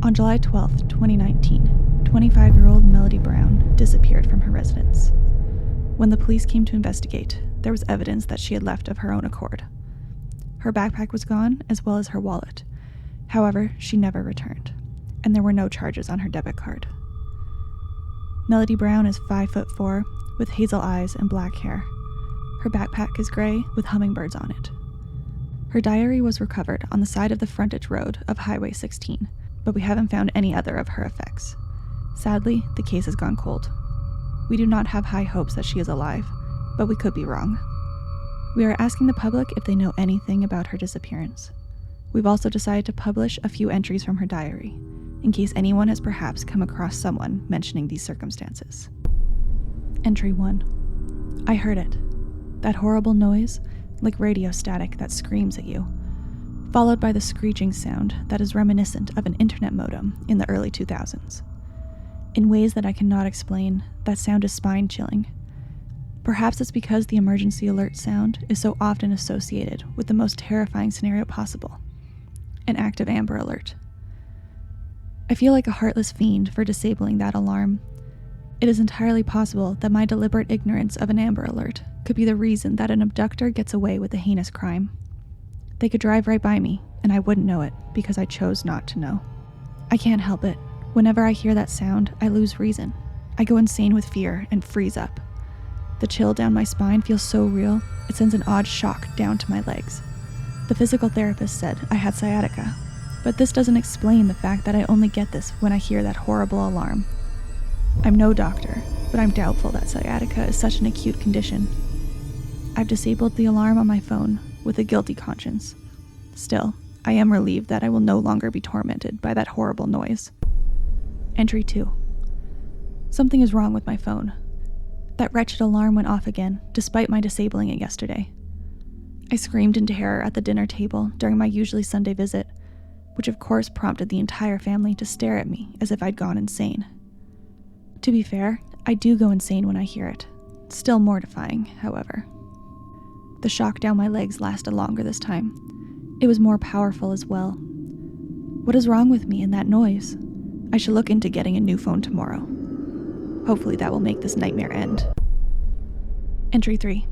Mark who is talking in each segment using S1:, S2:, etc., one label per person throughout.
S1: On July 12, 2019, 25-year-old Melody Brown disappeared from her residence. When the police came to investigate, there was evidence that she had left of her own accord. Her backpack was gone, as well as her wallet. However, she never returned, and there were no charges on her debit card. Melody Brown is 5'4", with hazel eyes and black hair. Her backpack is gray with hummingbirds on it. Her diary was recovered on the side of the frontage road of Highway 16, but we haven't found any other of her effects. Sadly, the case has gone cold. We do not have high hopes that she is alive, but we could be wrong. We are asking the public if they know anything about her disappearance. We've also decided to publish a few entries from her diary, in case anyone has perhaps come across someone mentioning these circumstances. Entry 1. I heard it. That horrible noise, like radio static that screams at you, followed by the screeching sound that is reminiscent of an internet modem in the early 2000s. In ways that I cannot explain, that sound is spine-chilling. Perhaps it's because the emergency alert sound is so often associated with the most terrifying scenario possible, an active Amber Alert. I feel like a heartless fiend for disabling that alarm. It is entirely possible that my deliberate ignorance of an Amber Alert could be the reason that an abductor gets away with a heinous crime. They could drive right by me, and I wouldn't know it because I chose not to know. I can't help it. Whenever I hear that sound, I lose reason. I go insane with fear and freeze up. The chill down my spine feels so real, it sends an odd shock down to my legs. The physical therapist said I had sciatica, but this doesn't explain the fact that I only get this when I hear that horrible alarm. I'm no doctor, but I'm doubtful that sciatica is such an acute condition. I've disabled the alarm on my phone with a guilty conscience. Still, I am relieved that I will no longer be tormented by that horrible noise. Entry 2. Something is wrong with my phone. That wretched alarm went off again, despite my disabling it yesterday. I screamed in terror at the dinner table during my usually Sunday visit, which of course prompted the entire family to stare at me as if I'd gone insane. To be fair, I do go insane when I hear it. Still mortifying, however. The shock down my legs lasted longer this time. It was more powerful as well. What is wrong with me and that noise? I should look into getting a new phone tomorrow. Hopefully that will make this nightmare end. Entry 3.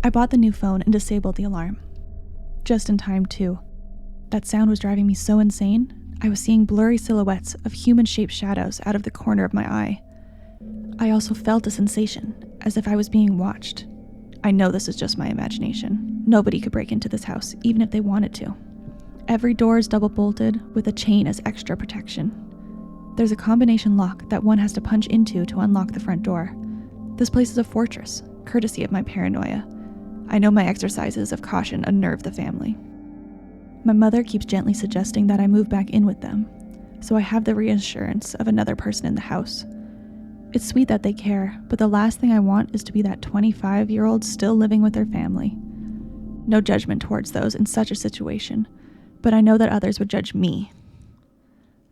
S1: I bought the new phone and disabled the alarm. Just in time, too. That sound was driving me so insane, I was seeing blurry silhouettes of human-shaped shadows out of the corner of my eye. I also felt a sensation, as if I was being watched. I know this is just my imagination. Nobody could break into this house, even if they wanted to. Every door is double-bolted, with a chain as extra protection. There's a combination lock that one has to punch into to unlock the front door. This place is a fortress, courtesy of my paranoia. I know my exercises of caution unnerve the family. My mother keeps gently suggesting that I move back in with them, so I have the reassurance of another person in the house. It's sweet that they care, but the last thing I want is to be that 25-year-old still living with their family. No judgment towards those in such a situation, but I know that others would judge me.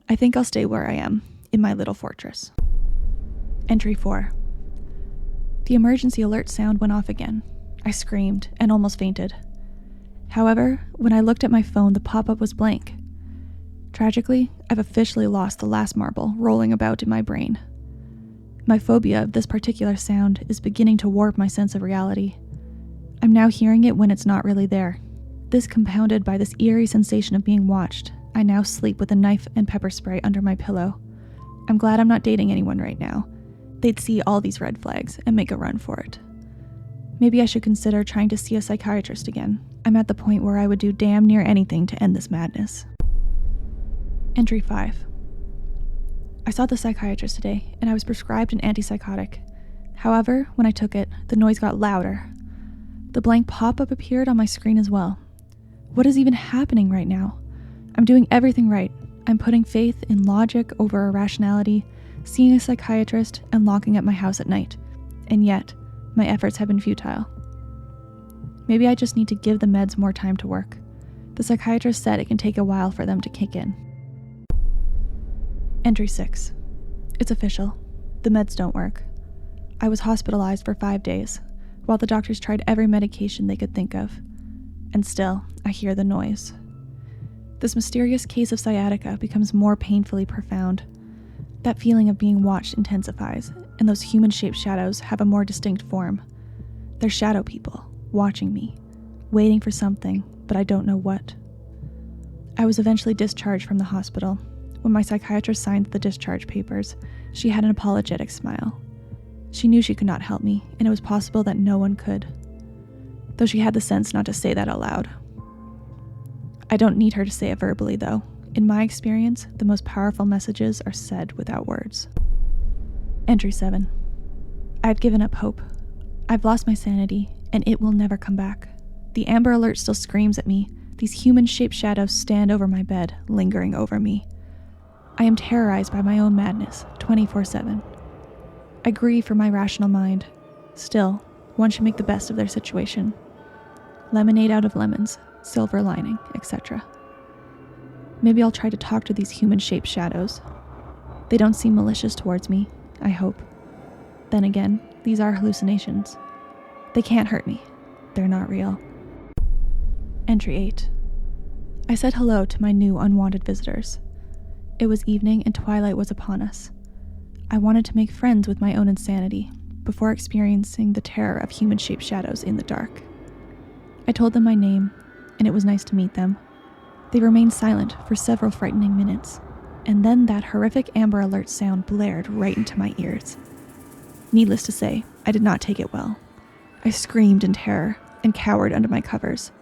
S1: I think I'll stay where I am, in my little fortress. Entry 4. The emergency alert sound went off again. I screamed and almost fainted. However, when I looked at my phone, the pop-up was blank. Tragically, I've officially lost the last marble rolling about in my brain. My phobia of this particular sound is beginning to warp my sense of reality. I'm now hearing it when it's not really there. This compounded by this eerie sensation of being watched, I now sleep with a knife and pepper spray under my pillow. I'm glad I'm not dating anyone right now. They'd see all these red flags and make a run for it. Maybe I should consider trying to see a psychiatrist again. I'm at the point where I would do damn near anything to end this madness. Entry 5. I saw the psychiatrist today, and I was prescribed an antipsychotic. However, when I took it, the noise got louder. The blank pop-up appeared on my screen as well. What is even happening right now? I'm doing everything right. I'm putting faith in logic over irrationality, seeing a psychiatrist, and locking up my house at night. And yet, my efforts have been futile. Maybe I just need to give the meds more time to work. The psychiatrist said it can take a while for them to kick in. Entry 6. It's official. The meds don't work. I was hospitalized for 5 days, while the doctors tried every medication they could think of. And still, I hear the noise. This mysterious case of sciatica becomes more painfully profound. That feeling of being watched intensifies, and those human-shaped shadows have a more distinct form. They're shadow people, watching me, waiting for something, but I don't know what. I was eventually discharged from the hospital. When my psychiatrist signed the discharge papers, she had an apologetic smile. She knew she could not help me, and it was possible that no one could. Though she had the sense not to say that out loud. I don't need her to say it verbally, though. In my experience, the most powerful messages are said without words. Entry 7. I've given up hope. I've lost my sanity, and it will never come back. The Amber Alert still screams at me. These human-shaped shadows stand over my bed, lingering over me. I am terrorized by my own madness, 24/7. I grieve for my rational mind. Still, one should make the best of their situation. Lemonade out of lemons, silver lining, etc. Maybe I'll try to talk to these human-shaped shadows. They don't seem malicious towards me, I hope. Then again, these are hallucinations. They can't hurt me. They're not real. Entry 8. I said hello to my new unwanted visitors. It was evening and twilight was upon us. I wanted to make friends with my own insanity before experiencing the terror of human-shaped shadows in the dark. I told them my name, and it was nice to meet them. They remained silent for several frightening minutes, and then that horrific Amber Alert sound blared right into my ears. Needless to say, I did not take it well. I screamed in terror and cowered under my covers.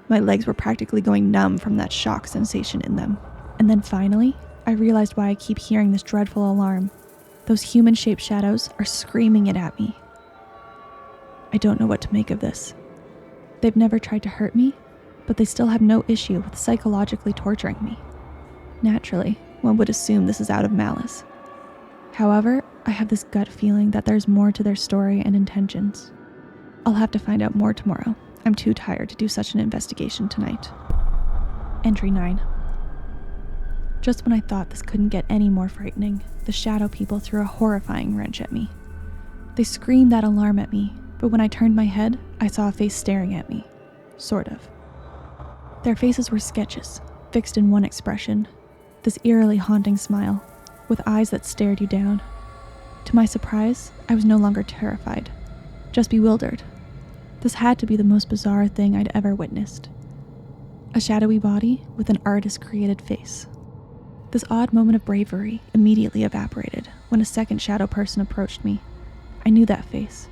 S1: My legs were practically going numb from that shock sensation in them. And then finally, I realized why I keep hearing this dreadful alarm. Those human-shaped shadows are screaming it at me. I don't know what to make of this. They've never tried to hurt me, but they still have no issue with psychologically torturing me. Naturally, one would assume this is out of malice. However, I have this gut feeling that there's more to their story and intentions. I'll have to find out more tomorrow. I'm too tired to do such an investigation tonight. Entry 9. Just when I thought this couldn't get any more frightening, the shadow people threw a horrifying wrench at me. They screamed that alarm at me, but when I turned my head, I saw a face staring at me. Sort of. Their faces were sketches, fixed in one expression, this eerily haunting smile, with eyes that stared you down. To my surprise, I was no longer terrified, just bewildered. This had to be the most bizarre thing I'd ever witnessed. A shadowy body with an artist-created face. This odd moment of bravery immediately evaporated when a second shadow person approached me. I knew that face.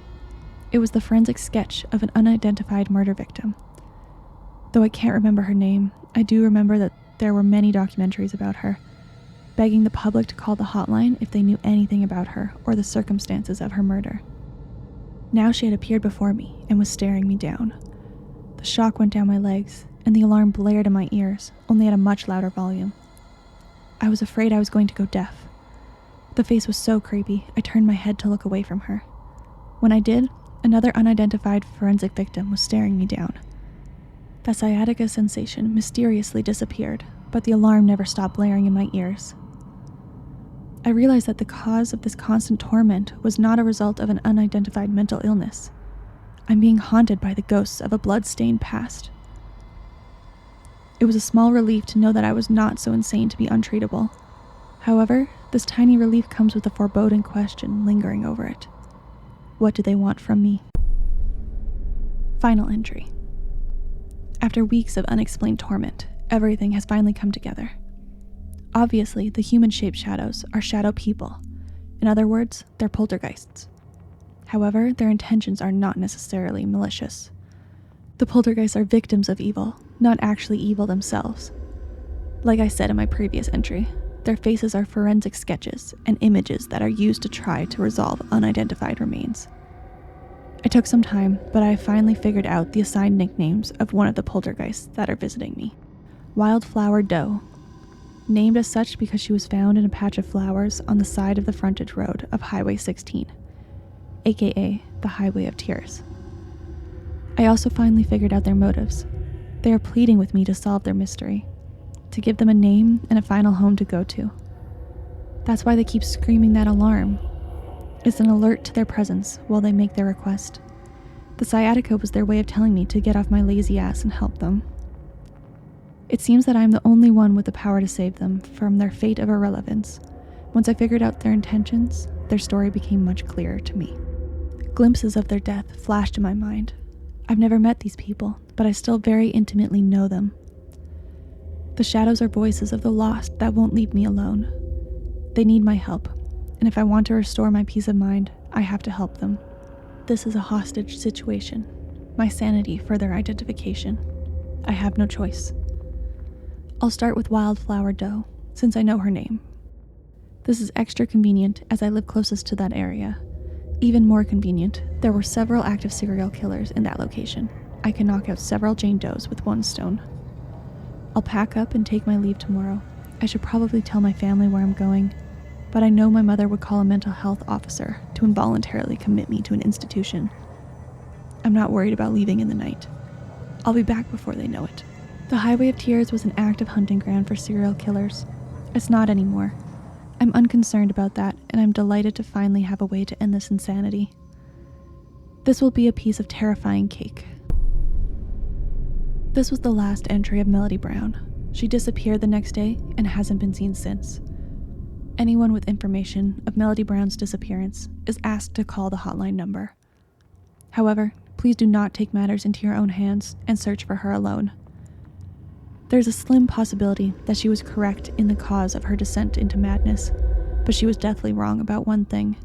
S1: It was the forensic sketch of an unidentified murder victim. Though I can't remember her name, I do remember that there were many documentaries about her, begging the public to call the hotline if they knew anything about her or the circumstances of her murder. Now she had appeared before me and was staring me down. The shock went down my legs, and the alarm blared in my ears, only at a much louder volume. I was afraid I was going to go deaf. The face was so creepy, I turned my head to look away from her. When I did, another unidentified forensic victim was staring me down. The sciatica sensation mysteriously disappeared, but the alarm never stopped blaring in my ears. I realized that the cause of this constant torment was not a result of an unidentified mental illness. I'm being haunted by the ghosts of a blood-stained past. It was a small relief to know that I was not so insane to be untreatable. However, this tiny relief comes with a foreboding question lingering over it. What do they want from me? Final entry. After weeks of unexplained torment, everything has finally come together. Obviously, the human-shaped shadows are shadow people. In other words, they're poltergeists. However, their intentions are not necessarily malicious. The poltergeists are victims of evil, not actually evil themselves. Like I said in my previous entry, their faces are forensic sketches and images that are used to try to resolve unidentified remains. It took some time, but I finally figured out the assigned nicknames of one of the poltergeists that are visiting me. Wildflower Doe, named as such because she was found in a patch of flowers on the side of the frontage road of Highway 16, aka the Highway of Tears. I also finally figured out their motives. They are pleading with me to solve their mystery, to give them a name and a final home to go to. That's why they keep screaming that alarm. It's an alert to their presence while they make their request. The sciatica was their way of telling me to get off my lazy ass and help them. It seems that I am the only one with the power to save them from their fate of irrelevance. Once I figured out their intentions, their story became much clearer to me. Glimpses of their death flashed in my mind. I've never met these people, but I still very intimately know them. The shadows are voices of the lost that won't leave me alone. They need my help, and if I want to restore my peace of mind, I have to help them. This is a hostage situation. My sanity for their identification. I have no choice. I'll start with Wildflower Doe, since I know her name. This is extra convenient as I live closest to that area. Even more convenient, there were several active serial killers in that location. I can knock out several Jane Does with one stone. I'll pack up and take my leave tomorrow. I should probably tell my family where I'm going, but I know my mother would call a mental health officer to involuntarily commit me to an institution. I'm not worried about leaving in the night. I'll be back before they know it. The Highway of Tears was an active hunting ground for serial killers. It's not anymore. I'm unconcerned about that, and I'm delighted to finally have a way to end this insanity. This will be a piece of terrifying cake. This was the last entry of Melody Brown. She disappeared the next day and hasn't been seen since. Anyone with information of Melody Brown's disappearance is asked to call the hotline number. However, please do not take matters into your own hands and search for her alone. There's a slim possibility that she was correct in the cause of her descent into madness, but she was deathly wrong about one thing.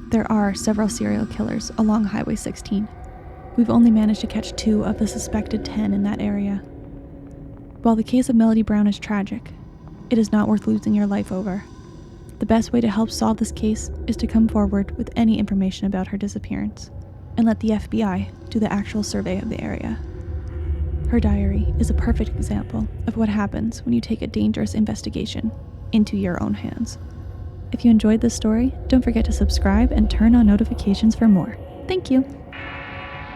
S1: There are several serial killers along Highway 16. We've only managed to catch 2 of the suspected 10 in that area. While the case of Melody Brown is tragic, it is not worth losing your life over. The best way to help solve this case is to come forward with any information about her disappearance, and let the FBI do the actual survey of the area. Her diary is a perfect example of what happens when you take a dangerous investigation into your own hands. If you enjoyed this story, don't forget to subscribe and turn on notifications for more. Thank you!